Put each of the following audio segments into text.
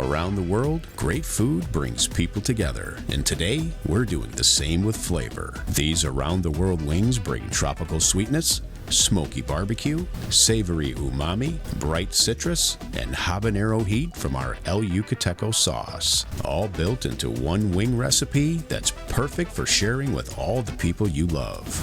Around the world, great food brings people together, and today we're doing the same with flavor. These around the world wings bring tropical sweetness, smoky barbecue, savory umami, bright citrus, and habanero heat from our El Yucateco sauce, all built into one wing recipe that's perfect for sharing with all the people you love.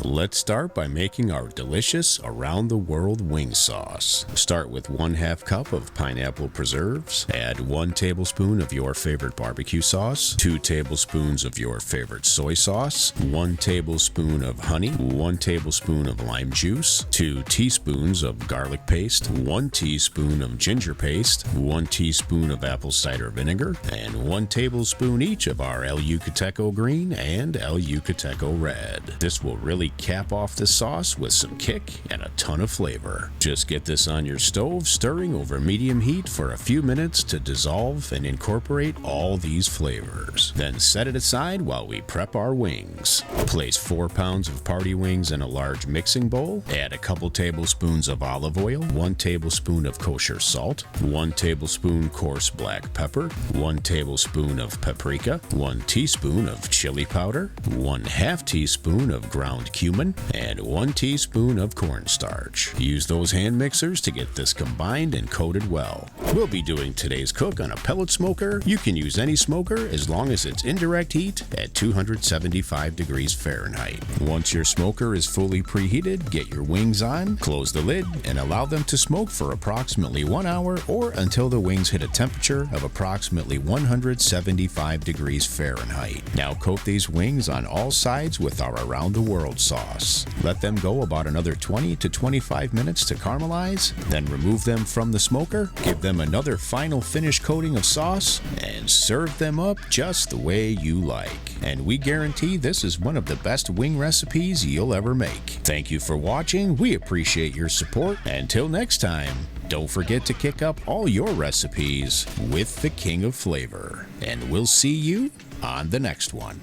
Let's start by making our delicious around-the-world wing sauce. Start with 1/2 cup of pineapple preserves. Add 1 tablespoon of your favorite barbecue sauce, 2 tablespoons of your favorite soy sauce, 1 tablespoon of honey, 1 tablespoon of lime juice, 2 teaspoons of garlic paste, 1 teaspoon of ginger paste, 1 teaspoon of apple cider vinegar, and 1 tablespoon each of our El Yucateco green and El Yucateco red. This will really cap off the sauce with some kick and a ton of flavor. Just get this on your stove, stirring over medium heat for a few minutes to dissolve and incorporate all these flavors. Then set it aside while we prep our wings. Place 4 pounds of party wings in a large mixing bowl. Add a couple tablespoons of olive oil, 1 tablespoon of kosher salt, 1 tablespoon coarse black pepper, 1 tablespoon of paprika, 1 teaspoon of chili powder, 1/2 teaspoon of ground cumin, and 1 teaspoon of cornstarch. Use those hand mixers to get this combined and coated well. We'll be doing today's cook on a pellet smoker. You can use any smoker as long as it's indirect heat at 275 degrees Fahrenheit. Once your smoker is fully preheated, get your wings on, close the lid, and allow them to smoke for approximately 1 hour or until the wings hit a temperature of approximately 175 degrees Fahrenheit. Now coat these wings on all sides with our around the world sauce. Let them go about another 20 to 25 minutes to caramelize, then remove them from the smoker, give them another final finish coating of sauce, and serve them up just the way you like. And we guarantee this is one of the best wing recipes you'll ever make. Thank you for watching. We appreciate your support. Until next time, don't forget to kick up all your recipes with the King of Flavor. And we'll see you on the next one.